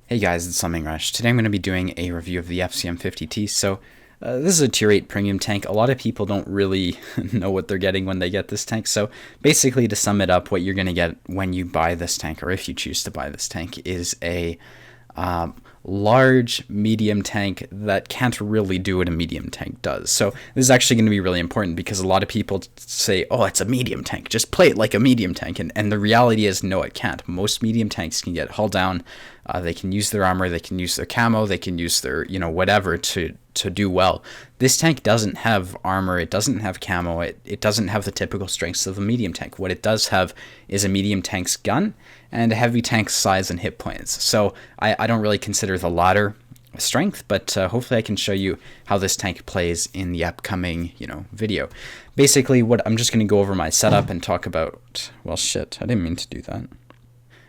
Hey guys, it's Slumming Rush. Today I'm going to be doing a review of the FCM 50T. This is a tier 8 premium tank. A lot of people don't really know what they're getting when they get this tank. So basically, to sum it up, what you're going to get when you buy this tank, or if you choose to buy this tank, is a large medium tank that can't really do what a medium tank does. So this is actually going to be really important because a lot of people say, oh, it's a medium tank, just play it like a medium tank. And the reality is, no, it can't. Most medium tanks can get hull down. They can use their armor, they can use their camo, they can use their, whatever to do well. This tank doesn't have armor, it doesn't have camo, it doesn't have the typical strengths of a medium tank. What it does have is a medium tank's gun and a heavy tank's size and hit points. So I don't really consider the latter strength, but hopefully I can show you how this tank plays in the upcoming, video. Basically, what I'm just going to go over my setup and talk about, well, shit, I didn't mean to do that.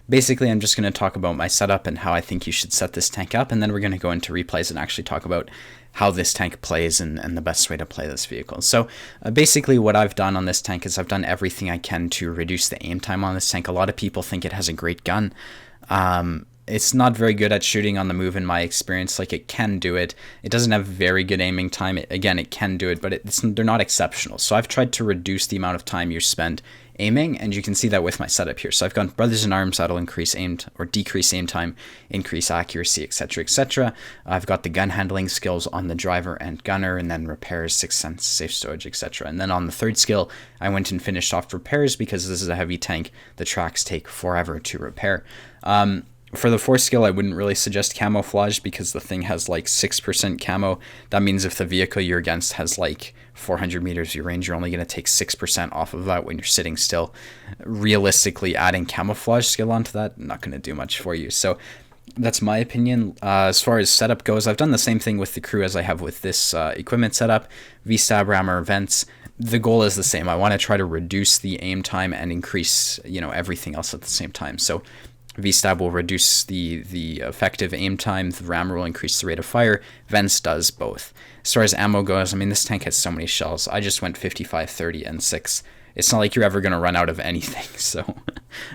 Basically, I'm just going to talk about my setup and how I think you should set this tank up, and then we're going to go into replays and actually talk about how this tank plays and the best way to play this vehicle. So basically what I've done on this tank is I've done everything I can to reduce the aim time on this tank. A lot of people think it has a great gun. It's not very good at shooting on the move in my experience. Like, it can do it. It doesn't have very good aiming time. Again, it can do it, but they're not exceptional. So I've tried to reduce the amount of time you spend aiming, and you can see that with my setup here. So I've gone Brothers in Arms, that'll increase aim or decrease aim time, increase accuracy, etc., etc. I've got the gun handling skills on the driver and gunner, and then repairs, sixth sense, safe storage, etc. And then on the third skill, I went and finished off repairs because this is a heavy tank. The tracks take forever to repair. For the fourth skill, I wouldn't really suggest camouflage because the thing has like 6% camo. That means if the vehicle you're against has like 400 meters of your range, you're only going to take 6% off of that when you're sitting still. Realistically, adding camouflage skill onto that, not going to do much for you. So that's my opinion. As far as setup goes, I've done the same thing with the crew as I have with this equipment setup. V-stab, rammer, vents. The goal is the same. I want to try to reduce the aim time and increase, everything else at the same time. So V-stab will reduce the effective aim time, the rammer will increase the rate of fire, vents does both. As far as ammo goes, this tank has so many shells. I just went 55, 30, and 6. It's not like you're ever going to run out of anything, so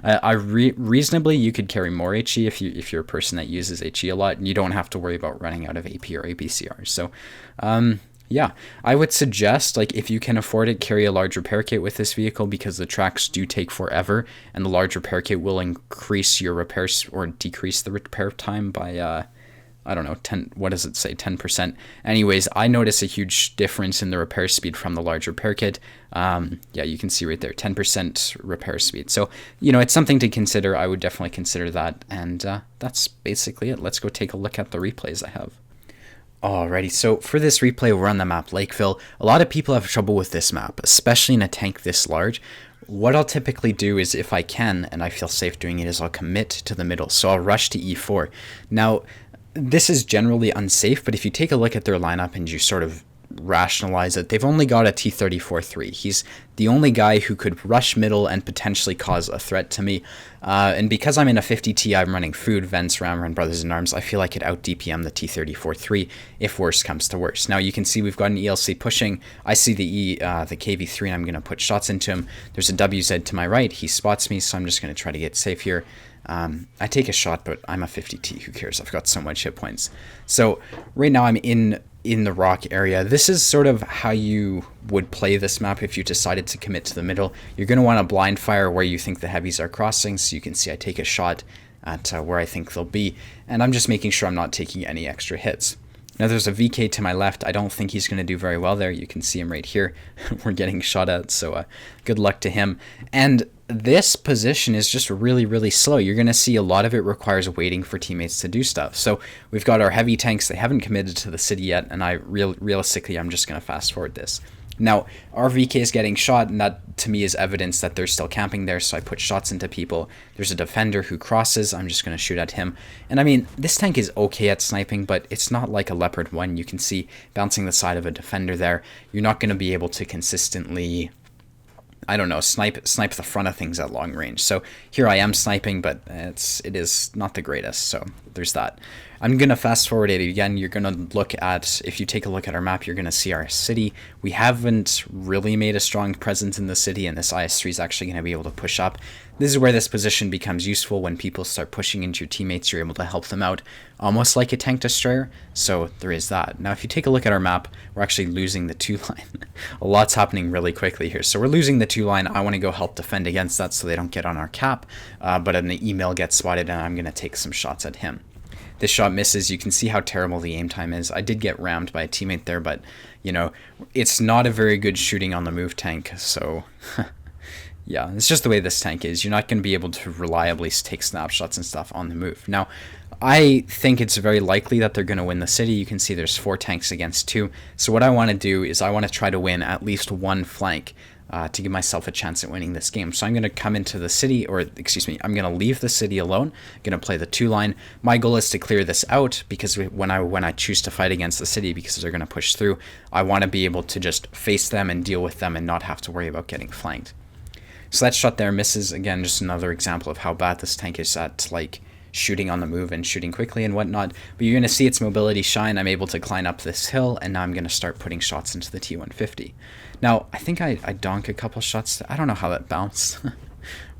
reasonably you could carry more HE if you're a person that uses HE a lot, and you don't have to worry about running out of AP or APCR. So yeah, I would suggest, if you can afford it, carry a large repair kit with this vehicle because the tracks do take forever, and the large repair kit will increase your repairs or decrease the repair time by, I don't know, 10, what does it say, 10%. Anyways, I notice a huge difference in the repair speed from the large repair kit. Yeah, you can see right there, 10% repair speed. So, it's something to consider. I would definitely consider that, and that's basically it. Let's go take a look at the replays I have. Alrighty, so for this replay, we're on the map Lakeville. A lot of people have trouble with this map, especially in a tank this large. What I'll typically do is, if I can, and I feel safe doing it, is I'll commit to the middle. So I'll rush to E4. Now, this is generally unsafe, but if you take a look at their lineup and you sort of rationalize it, they've only got a T-34-3. He's the only guy who could rush middle and potentially cause a threat to me. And because I'm in a 50T, I'm running food, vents, rammer, and Brothers in Arms, I feel I could out-DPM the T-34-3 if worse comes to worse. Now you can see we've got an ELC pushing. I see the KV-3 and I'm going to put shots into him. There's a WZ to my right. He spots me, so I'm just going to try to get safe here. I take a shot, but I'm a 50T. Who cares? I've got so much hit points. So right now I'm in the rock area. This is sort of how you would play this map if you decided to commit to the middle. You're going to want to blind fire where you think the heavies are crossing, so you can see I take a shot at where I think they'll be, and I'm just making sure I'm not taking any extra hits. Now there's a VK to my left. I don't think he's going to do very well there. You can see him right here. We're getting shot at, so good luck to him. And this position is just really, really slow. You're going to see a lot of it requires waiting for teammates to do stuff. So we've got our heavy tanks. They haven't committed to the city yet, and realistically, I'm just going to fast forward this. Now, our VK is getting shot, and that to me is evidence that they're still camping there, so I put shots into people. There's a defender who crosses. I'm just going to shoot at him. And this tank is okay at sniping, but it's not like a Leopard 1. You can see bouncing the side of a defender there. You're not going to be able to consistently I don't know, snipe the front of things at long range. So here I am sniping, but it is not the greatest. So there's that. I'm going to fast forward it again. You're going to look at, if you take a look at our map, you're going to see our city. We haven't really made a strong presence in the city, and this IS-3 is actually going to be able to push up. This is where this position becomes useful. When people start pushing into your teammates, you're able to help them out, almost like a tank destroyer. So there is that. Now, if you take a look at our map, we're actually losing the 2 line. A lot's happening really quickly here. So we're losing the 2 line. I want to go help defend against that so they don't get on our cap. But an email gets spotted, and I'm going to take some shots at him. This shot misses. You can see how terrible the aim time is. I did get rammed by a teammate there, but, you know, it's not a very good shooting on the move tank, so yeah, it's just the way this tank is. You're not going to be able to reliably take snapshots and stuff on the move. Now, I think it's very likely that they're going to win the city. You can see there's 4 tanks against 2. So what I want to do is I want to try to win at least 1 flank to give myself a chance at winning this game. So I'm going to come into the city, or excuse me, I'm going to leave the city alone. I'm going to play the 2 line. My goal is to clear this out, because when I choose to fight against the city, because they're going to push through, I want to be able to just face them and deal with them and not have to worry about getting flanked. So that shot there misses. Again, just another example of how bad this tank is at, like, shooting on the move and shooting quickly and whatnot. But you're going to see its mobility shine. I'm able to climb up this hill, and now I'm going to start putting shots into the T150. Now, I think I donk a couple shots. I don't know how that bounced.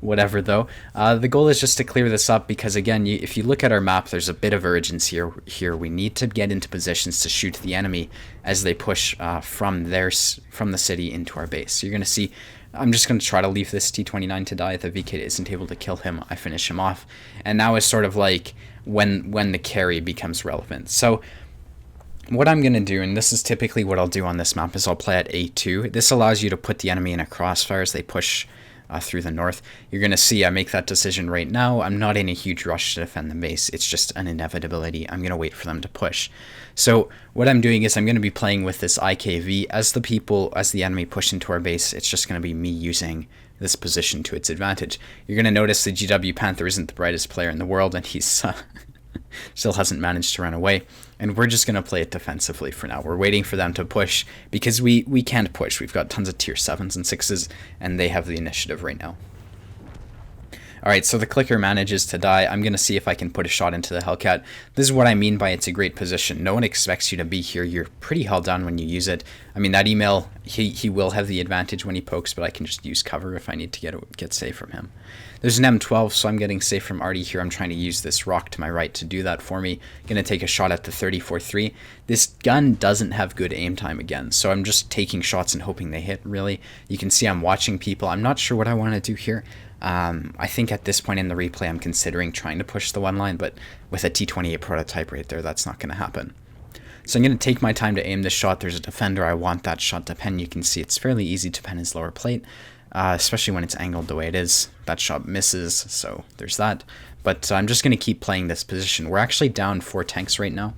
Whatever, though. The goal is just to clear this up, because, again, if you look at our map, there's a bit of urgency here. We need to get into positions to shoot the enemy as they push from the city into our base. So you're going to see, I'm just going to try to leave this T29 to die. If the VK isn't able to kill him, I finish him off. And now is sort of like when the carry becomes relevant. So what I'm going to do, and this is typically what I'll do on this map, is I'll play at A2. This allows you to put the enemy in a crossfire as they push through the north. You're going to see I make that decision right now. I'm not in a huge rush to defend the base. It's just an inevitability. I'm going to wait for them to push. So what I'm doing is I'm going to be playing with this IKV. As the enemy push into our base, it's just going to be me using this position to its advantage. You're going to notice the GW Panther isn't the brightest player in the world, and he's still hasn't managed to run away. And we're just going to play it defensively for now. We're waiting for them to push, because we can't push. We've got tons of tier 7s and 6s, and they have the initiative right now. Alright, so the clicker manages to die. I'm going to see if I can put a shot into the Hellcat. This is what I mean by it's a great position. No one expects you to be here. You're pretty held down when you use it. I mean, that email, he will have the advantage when he pokes, but I can just use cover if I need to get safe from him. There's an M12, so I'm getting safe from Artie here. I'm trying to use this rock to my right to do that for me. Going to take a shot at the 34-3. This gun doesn't have good aim time again, so I'm just taking shots and hoping they hit, really. You can see I'm watching people. I'm not sure what I want to do here. I think at this point in the replay, I'm considering trying to push the 1 line, but with a T28 prototype right there, that's not going to happen. So I'm going to take my time to aim this shot. There's a defender. I want that shot to pen. You can see it's fairly easy to pen his lower plate, especially when it's angled the way it is. That shot misses, so there's that. But I'm just going to keep playing this position. We're actually down 4 tanks right now.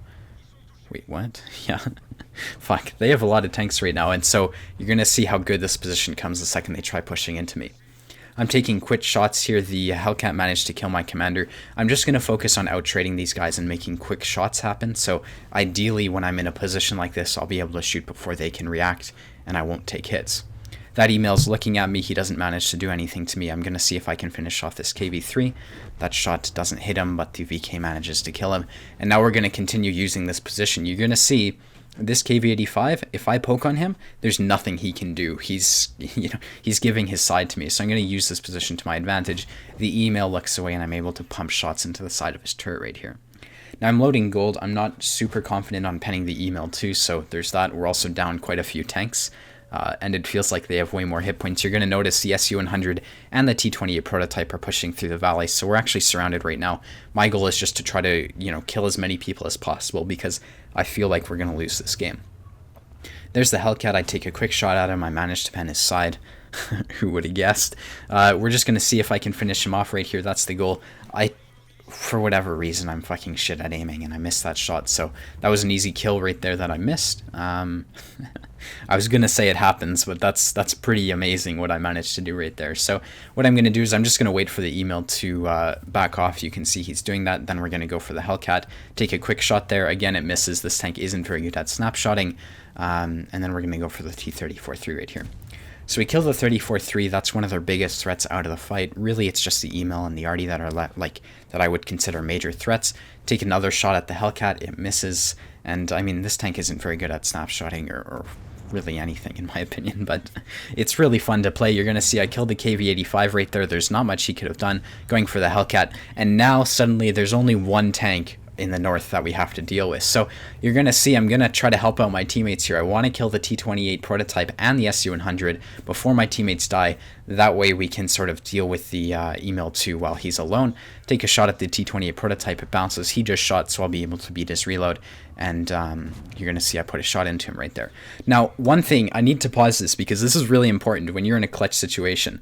Wait, what? Yeah. Fuck, they have a lot of tanks right now, and so you're going to see how good this position comes the second they try pushing into me. I'm taking quick shots here. The Hellcat managed to kill my commander. I'm just going to focus on out-trading these guys and making quick shots happen. So ideally, when I'm in a position like this, I'll be able to shoot before they can react, and I won't take hits. That email's looking at me. He doesn't manage to do anything to me. I'm going to see if I can finish off this KV-3. That shot doesn't hit him, but the VK manages to kill him. And now we're going to continue using this position. You're going to see this KV-85, if I poke on him, there's nothing he can do. He's giving his side to me, so I'm going to use this position to my advantage. The email looks away, and I'm able to pump shots into the side of his turret right here. Now I'm loading gold. I'm not super confident on penning the email too, so there's that. We're also down quite a few tanks, and it feels like they have way more hit points. You're going to notice the SU-100 and the T-28 prototype are pushing through the valley, so we're actually surrounded right now. My goal is just to try to, kill as many people as possible, because I feel like we're going to lose this game. There's the Hellcat. I take a quick shot at him. I managed to pen his side. Who would have guessed? We're just going to see if I can finish him off right here. That's the goal. For whatever reason, I'm fucking shit at aiming, and I missed that shot. So that was an easy kill right there that I missed. I was going to say it happens, but that's pretty amazing what I managed to do right there. So what I'm going to do is I'm just going to wait for the email to back off. You can see he's doing that. Then we're going to go for the Hellcat. Take a quick shot there. Again, it misses. This tank isn't very good at snapshotting. And then we're going to go for the T-34-3 right here. So we kill the 34-3. That's one of their biggest threats out of the fight. Really, it's just the email and the arty that are that I would consider major threats. Take another shot at the Hellcat. It misses. And I mean, this tank isn't very good at snapshotting or really anything in my opinion, but it's really fun to play. You're going to see I killed the KV-85 right there. There's not much he could have done going for the Hellcat. And now suddenly there's only one tank in the north that we have to deal with. So you're going to see I'm going to try to help out my teammates here. I want to kill the T-28 prototype and the SU-100 before my teammates die. That way we can sort of deal with the email 2 while he's alone. Take a shot at the T-28 prototype. It bounces. He just shot, so I'll be able to beat his reload. And you're going to see I put a shot into him right there. Now, one thing, I need to pause this because this is really important when you're in a clutch situation.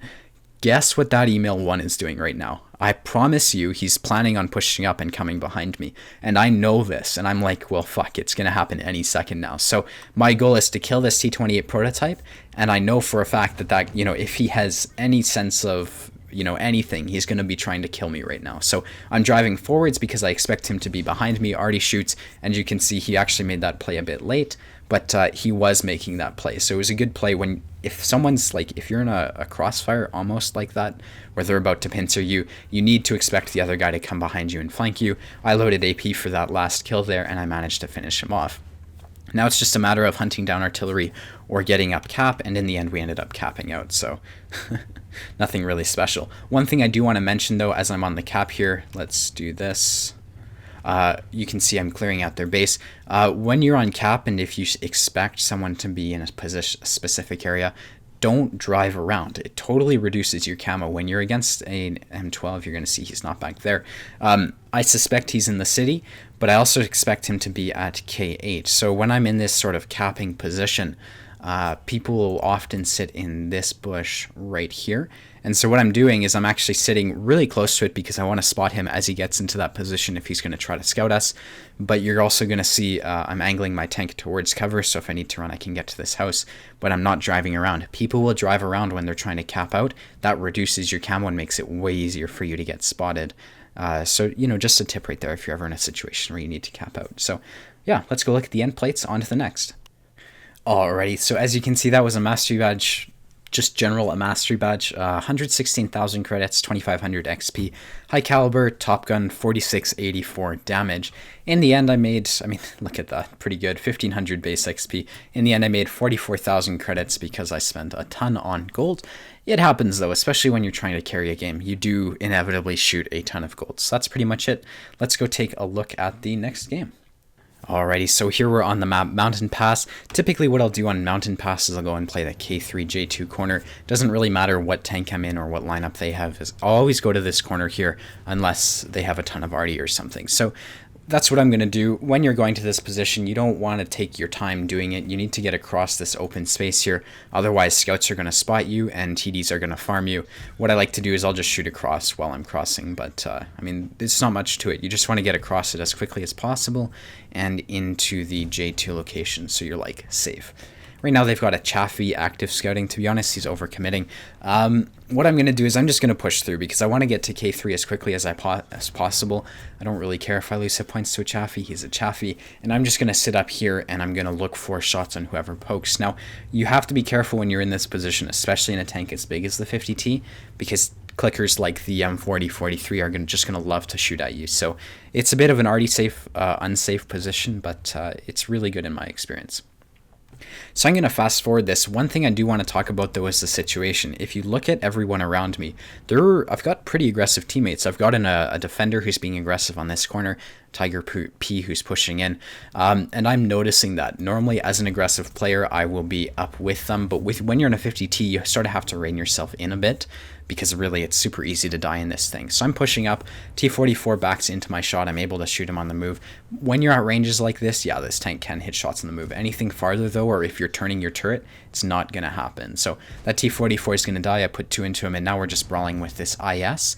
Guess what that email 1 is doing right now? I promise you he's planning on pushing up and coming behind me. And I know this. And I'm like, well, fuck, it's going to happen any second now. So my goal is to kill this T-28 prototype. And I know for a fact that, if he has any sense of, anything, he's going to be trying to kill me right now. So I'm driving forwards because I expect him to be behind me. Already shoots. And you can see he actually made that play a bit late. But he was making that play. So it was a good play when, if someone's like, if you're in a crossfire almost like that, where they're about to pincer you, you need to expect the other guy to come behind you and flank you. I loaded AP for that last kill there, and I managed to finish him off. Now it's just a matter of hunting down artillery or getting up cap, and in the end we ended up capping out, so nothing really special. One thing I do want to mention though, as I'm on the cap here, let's do this. You can see I'm clearing out their base. When you're on cap and if you expect someone to be in a specific area, don't drive around. It totally reduces your camo. When you're against an M12, you're going to see he's not back there. I suspect he's in the city, but I also expect him to be at K8. So when I'm in this sort of capping position, people will often sit in this bush right here. And so what I'm doing is I'm actually sitting really close to it because I want to spot him as he gets into that position if he's going to try to scout us. But you're also going to see I'm angling my tank towards cover, so if I need to run, I can get to this house. But I'm not driving around. People will drive around when they're trying to cap out. That reduces your camo and makes it way easier for you to get spotted. So, just a tip right there if you're ever in a situation where you need to cap out. So, yeah, let's go look at the end plates. On to the next. Alrighty, so as you can see, that was a mastery badge. Just a mastery badge, 116,000 credits, 2,500 XP, high caliber, top gun, 4684 damage. In the end, look at that, pretty good, 1,500 base XP. In the end, I made 44,000 credits because I spent a ton on gold. It happens though, especially when you're trying to carry a game. You do inevitably shoot a ton of gold. So that's pretty much it. Let's go take a look at the next game. Alrighty, so here we're on the map Mountain Pass. Typically what I'll do on Mountain Pass is I'll go and play the K3J2 corner. Doesn't really matter what tank I'm in or what lineup they have. I'll always go to this corner here unless they have a ton of arty or something. So that's what I'm going to do. When you're going to this position, you don't want to take your time doing it. You need to get across this open space here. Otherwise, scouts are going to spot you and TDs are going to farm you. What I like to do is I'll just shoot across while I'm crossing. But, there's not much to it. You just want to get across it as quickly as possible and into the J2 location so you're, safe. Right now they've got a Chaffee active scouting. To be honest, he's overcommitting. What I'm going to do is I'm just going to push through because I want to get to K3 as quickly as possible. I don't really care if I lose hit points to a Chaffee. He's a Chaffee. And I'm just going to sit up here and I'm going to look for shots on whoever pokes. Now, you have to be careful when you're in this position, especially in a tank as big as the 50T, because clickers like the M40, 43 are just going to love to shoot at you. So it's a bit of an already unsafe position, but it's really good in my experience. So I'm going to fast forward this. One thing I do want to talk about though is the situation. If you look at everyone around me, I've got pretty aggressive teammates. I've got a defender who's being aggressive on this corner, Tiger P who's pushing in, and I'm noticing that. Normally as an aggressive player I will be up with them, but when you're in a 50T you sort of have to rein yourself in a bit because really it's super easy to die in this thing. So I'm pushing up, T44 backs into my shot, I'm able to shoot him on the move. When you're at ranges like this, yeah, this tank can hit shots on the move. Anything farther though, or if you're turning your turret, it's not going to happen. So that T44 is going to die, I put 2 into him, and now we're just brawling with this IS.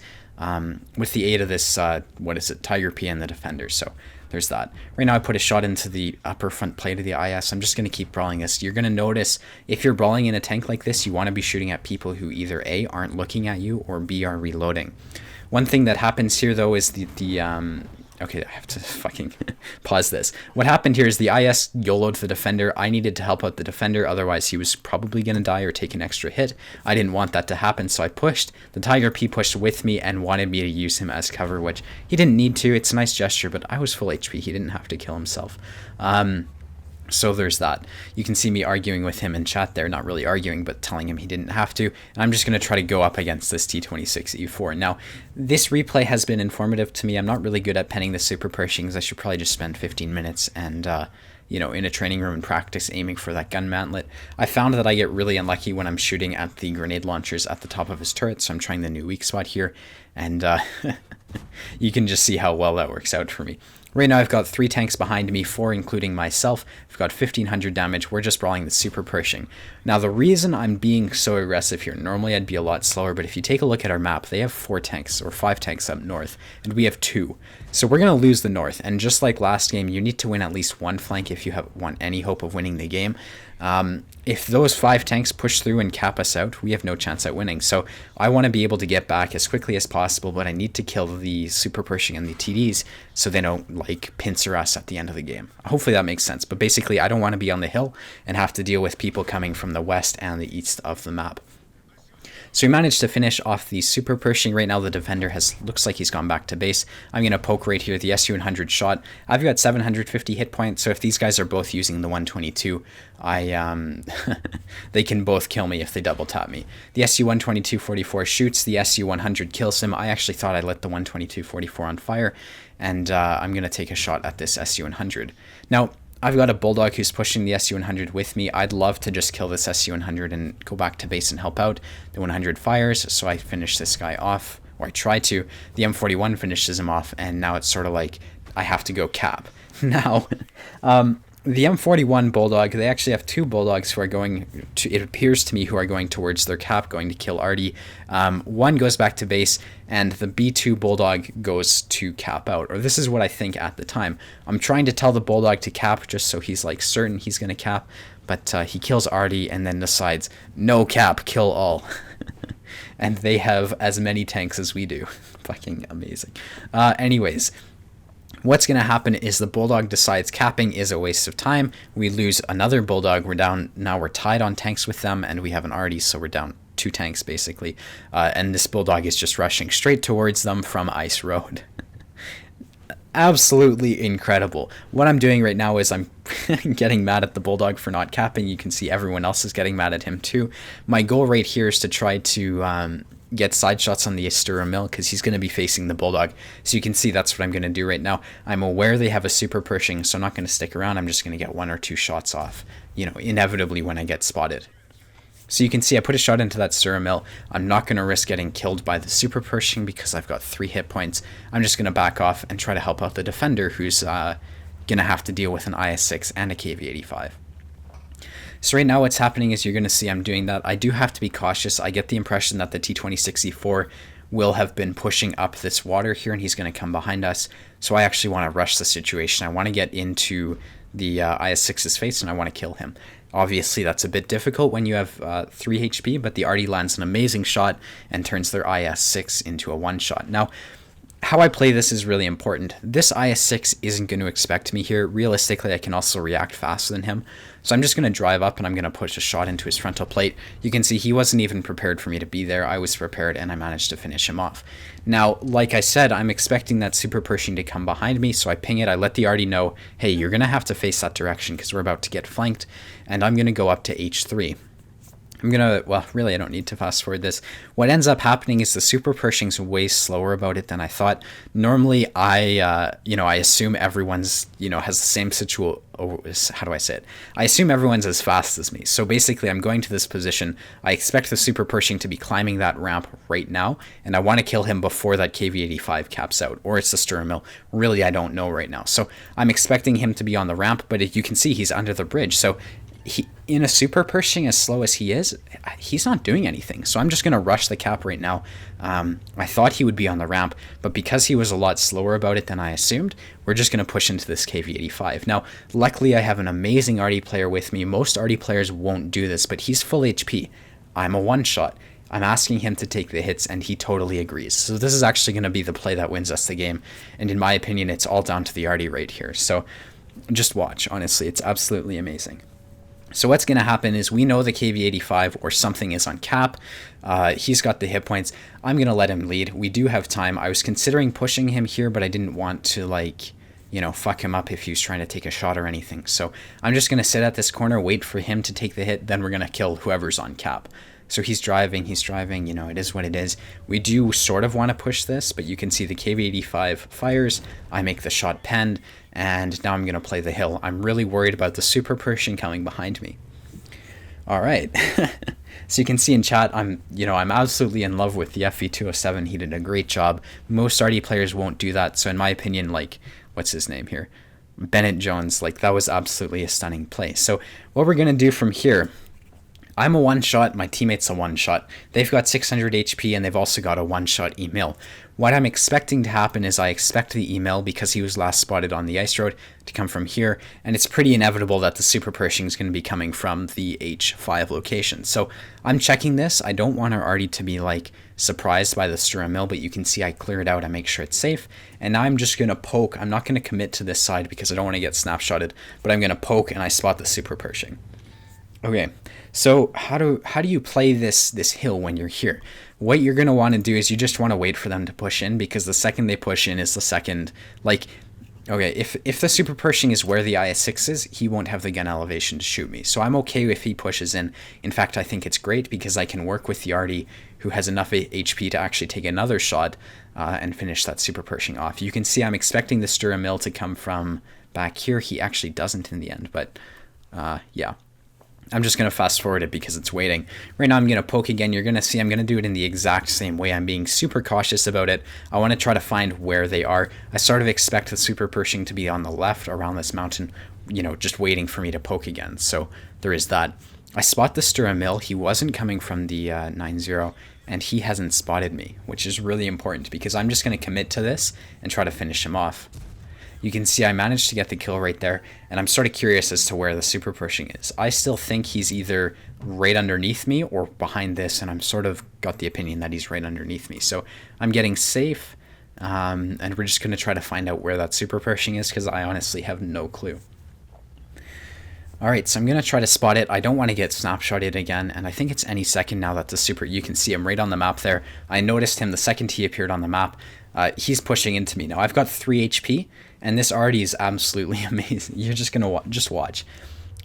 With the aid of this, Tiger P and the defender. So there's that. Right now I put a shot into the upper front plate of the IS. I'm just going to keep brawling this. You're going to notice if you're brawling in a tank like this, you want to be shooting at people who either A, aren't looking at you, or B, are reloading. One thing that happens here though is Okay, I have to fucking pause this. What happened here is the IS YOLO'd the defender. I needed to help out the defender, otherwise he was probably going to die or take an extra hit. I didn't want that to happen, so I pushed. The Tiger P pushed with me and wanted me to use him as cover, which he didn't need to. It's a nice gesture, but I was full HP. He didn't have to kill himself. So there's that. You can see me arguing with him in chat there, not really arguing, but telling him he didn't have to. And I'm just going to try to go up against this T26E4. Now, this replay has been informative to me. I'm not really good at penning the super Pershings. I should probably just spend 15 minutes and, you know, in a training room and practice aiming for that gun mantlet. I found that I get really unlucky when I'm shooting at the grenade launchers at the top of his turret, so I'm trying the new weak spot here. And you can just see how well that works out for me. Right now I've got 3 tanks behind me, 4 including myself. I've got 1500 damage. We're just brawling the super Pershing. Now the reason I'm being so aggressive here, normally I'd be a lot slower, but if you take a look at our map, they have 4 tanks or 5 tanks up north, and we have 2. So we're going to lose the north, and just like last game, you need to win at least one flank if you want any hope of winning the game. If those 5 tanks push through and cap us out, we have no chance at winning. So I want to be able to get back as quickly as possible, but I need to kill the super Pershing and the TDs so they don't like pincer us at the end of the game. Hopefully that makes sense. But basically I don't want to be on the hill and have to deal with people coming from the west and the east of the map. So we managed to finish off the super Pershing. Right now the defender looks like he's gone back to base. I'm going to poke right here, the SU-100 shot. I've got 750 hit points, so if these guys are both using the 122, they can both kill me if they double tap me. The SU-122-44 shoots, the SU-100 kills him. I actually thought I lit the 122-44 on fire, and I'm going to take a shot at this SU-100. Now, I've got a Bulldog who's pushing the SU-100 with me. I'd love to just kill this SU-100 and go back to base and help out. The 100 fires, so I finish this guy off, or I try to. The M41 finishes him off, and now it's sort of like I have to go cap. Now, the M41 Bulldog, they actually have 2 Bulldogs who are going to, it appears to me, who are going towards their cap, going to kill Artie. One goes back to base, and the B2 Bulldog goes to cap out. Or this is what I think at the time. I'm trying to tell the Bulldog to cap just so he's like certain he's going to cap, but he kills Artie and then decides, no cap, kill all. And they have as many tanks as we do. Fucking amazing. Anyways. What's going to happen is the Bulldog decides capping is a waste of time. We lose another Bulldog. We're down. Now we're tied on tanks with them, and we have an Artie, so we're down 2 tanks basically. And this Bulldog is just rushing straight towards them from Ice Road. Absolutely incredible. What I'm doing right now is I'm getting mad at the Bulldog for not capping. You can see everyone else is getting mad at him too. My goal right here is to try to get side shots on the Astura Mill because he's going to be facing the Bulldog. So you can see that's what I'm going to do right now. I'm aware they have a super Pershing, so I'm not going to stick around. I'm just going to get 1 or 2 shots off, you know, inevitably when I get spotted. So you can see I put a shot into that Astura Mill. I'm not going to risk getting killed by the super Pershing because I've got 3 hit points. I'm just going to back off and try to help out the defender who's going to have to deal with an IS-6 and a KV-85. So right now what's happening is you're going to see I'm doing that. I do have to be cautious. I get the impression that the T26E4 will have been pushing up this water here, and he's going to come behind us. So I actually want to rush the situation. I want to get into the IS-6's face, and I want to kill him. Obviously, that's a bit difficult when you have 3 HP, but the Artie lands an amazing shot and turns their IS-6 into a one-shot. Now, how I play this is really important. This IS-6 isn't going to expect me here. Realistically, I can also react faster than him. So I'm just going to drive up and I'm going to push a shot into his frontal plate. You can see he wasn't even prepared for me to be there. I was prepared and I managed to finish him off. Now, like I said, I'm expecting that super Pershing to come behind me, so I ping it. I let the Artie know, hey, you're going to have to face that direction because we're about to get flanked, and I'm going to go up to H3. I'm going to, well, really, I don't need to fast forward this. What ends up happening is the super Pershing's way slower about it than I thought. Normally, I assume everyone's, has the same situation. How do I say it? I assume everyone's as fast as me. So basically, I'm going to this position. I expect the super Pershing to be climbing that ramp right now, and I want to kill him before that KV-85 caps out, or it's the Sturm Mill. Really, I don't know right now. So I'm expecting him to be on the ramp, but you can see he's under the bridge. So in a super Pershing, as slow as he is, he's not doing anything. So I'm just going to rush the cap right now. I thought he would be on the ramp, but because he was a lot slower about it than I assumed, we're just going to push into this KV-85. Now, luckily, I have an amazing Artie player with me. Most Artie players won't do this, but he's full HP. I'm a one-shot. I'm asking him to take the hits, and he totally agrees. So this is actually going to be the play that wins us the game. And in my opinion, it's all down to the arty right here. So just watch. Honestly, it's absolutely amazing. So what's going to happen is we know the KV85 or something is on cap. He's got the hit points. I'm going to let him lead. We do have time. I was considering pushing him here, but I didn't want to, like, you know, fuck him up if he was trying to take a shot or anything. So I'm just going to sit at this corner, wait for him to take the hit, then we're going to kill whoever's on cap. So he's driving, you know, it is what it is. We do sort of want to push this, but you can see the KV85 fires. I make the shot penned, and now I'm going to play the hill. I'm really worried about the super Pershing coming behind me. All right. So you can see in chat, I'm absolutely in love with the FV207. He did a great job. Most arty players won't do that. So in my opinion, like, what's his name here? Bennett Jones, like, that was absolutely a stunning play. So what we're going to do from here, I'm a one-shot, my teammate's a one-shot. They've got 600 HP, and they've also got a one-shot email. What I'm expecting to happen is I expect the email, because he was last spotted on the ice road, to come from here, and it's pretty inevitable that the super Pershing is going to be coming from the H5 location. So I'm checking this. I don't want our arty to be, like, surprised by the Stura Mill, but you can see I clear it out. I make sure it's safe, and now I'm just going to poke. I'm not going to commit to this side because I don't want to get snapshotted, but I'm going to poke, and I spot the super Pershing. Okay, so how do you play this hill when you're here? What you're going to want to do is you just want to wait for them to push in, because the second they push in is the second, like, okay, if the super Pershing is where the IS-6 is, he won't have the gun elevation to shoot me. So I'm okay if he pushes in. In fact, I think it's great because I can work with the arty who has enough HP to actually take another shot and finish that super Pershing off. You can see I'm expecting the Stura Mill to come from back here. He actually doesn't in the end, but yeah. I'm just going to fast forward it because it's waiting. Right now I'm going to poke again. You're going to see I'm going to do it in the exact same way. I'm being super cautious about it. I want to try to find where they are. I sort of expect the super Pershing to be on the left around this mountain, you know, just waiting for me to poke again. So there is that. I spot the Stura Mill. He wasn't coming from the 9-0, and he hasn't spotted me, which is really important because I'm just going to commit to this and try to finish him off. You can see I managed to get the kill right there, and I'm sort of curious as to where the super Pershing is. I still think he's either right underneath me or behind this, and I'm sort of got the opinion that he's right underneath me. So I'm getting safe, and we're just going to try to find out where that super Pershing is because I honestly have no clue. Alright, so I'm going to try to spot it. I don't want to get snapshotted again, and I think it's any second now that the super... You can see him right on the map there. I noticed him the second he appeared on the map. He's pushing into me. Now, I've got 3 HP, and this arty is absolutely amazing. You're just going to just watch.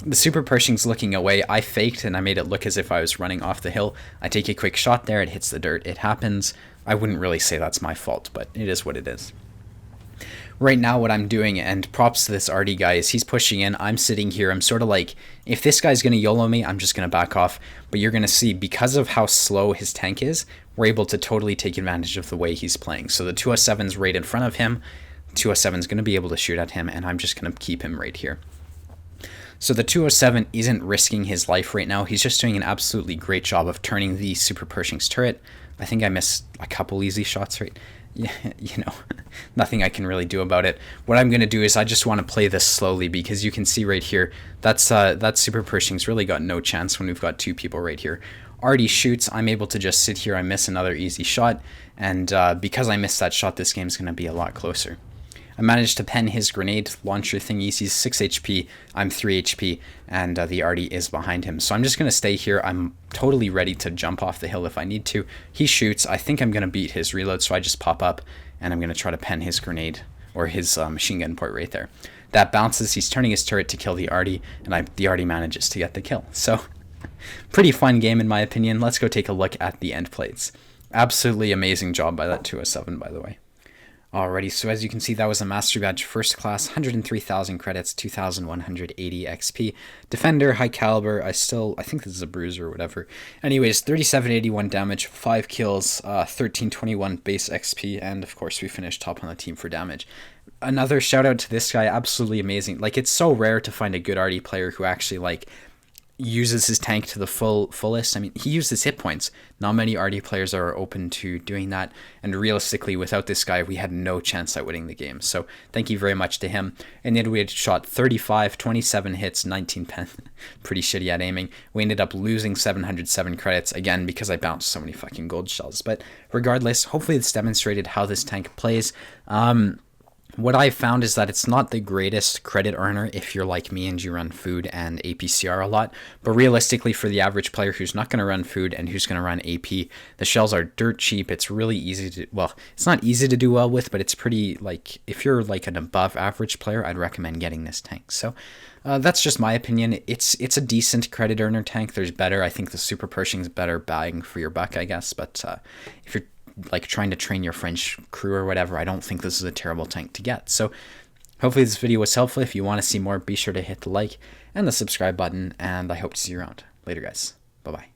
The super Pershing's looking away. I faked, and I made it look as if I was running off the hill. I take a quick shot there. It hits the dirt. It happens. I wouldn't really say that's my fault, but it is what it is. Right now what I'm doing, and props to this arty guy, is he's pushing in. I'm sitting here. I'm sort of like, if this guy's going to YOLO me, I'm just going to back off. But you're going to see, because of how slow his tank is, we're able to totally take advantage of the way he's playing. So the 207's right in front of him. 207's going to be able to shoot at him, and I'm just going to keep him right here. So the 207 isn't risking his life right now. He's just doing an absolutely great job of turning the super Pershing's turret. I think I missed a couple easy shots, right? Yeah, you know, nothing I can really do about it. What I'm going to do is I just want to play this slowly because you can see right here, that super Pershing's really got no chance when we've got 2 people right here. Arty shoots, I'm able to just sit here, I miss another easy shot, and because I missed that shot, this game's going to be a lot closer. I managed to pen his grenade launcher thingy. He's 6 HP, I'm 3 HP, and the arty is behind him. So I'm just going to stay here. I'm totally ready to jump off the hill if I need to. He shoots. I think I'm going to beat his reload, so I just pop up, and I'm going to try to pen his grenade, or his machine gun port right there. That bounces. He's turning his turret to kill the arty, and the arty manages to get the kill. So pretty fun game in my opinion. Let's go take a look at the end plates. Absolutely amazing job by that 207, by the way. Alrighty, so as you can see, that was a Master Badge First Class, 103,000 credits, 2,180 XP. Defender, high caliber, I think this is a bruiser or whatever. Anyways, 3781 damage, 5 kills, 1321 base XP, and of course we finished top on the team for damage. Another shout out to this guy, absolutely amazing. Like, it's so rare to find a good arty player who actually, like, uses his tank to the fullest. I mean, he used his hit points. Not many RD players are open to doing that, and realistically, without this guy, we had no chance at winning the game. So thank you very much to him. And then we had shot 35, 27 hits, 19 pen. Pretty shitty at aiming. We ended up losing 707 credits, again, because I bounced so many fucking gold shells. But regardless, hopefully this demonstrated how this tank plays. What I've found is that it's not the greatest credit earner if you're like me and you run food and APCR a lot, but realistically for the average player who's not going to run food and who's going to run AP, the shells are dirt cheap. It's really easy to, well, it's not easy to do well with, but it's pretty, like, if you're like an above average player, I'd recommend getting this tank. So that's just my opinion. It's a decent credit earner tank. There's better. I think the Super Pershing's better bang for your buck, I guess, but if you're like trying to train your French crew or whatever, I don't think this is a terrible tank to get. So hopefully this video was helpful. If you want to see more, be sure to hit the like and the subscribe button, and I hope to see you around. Later, guys. Bye-bye.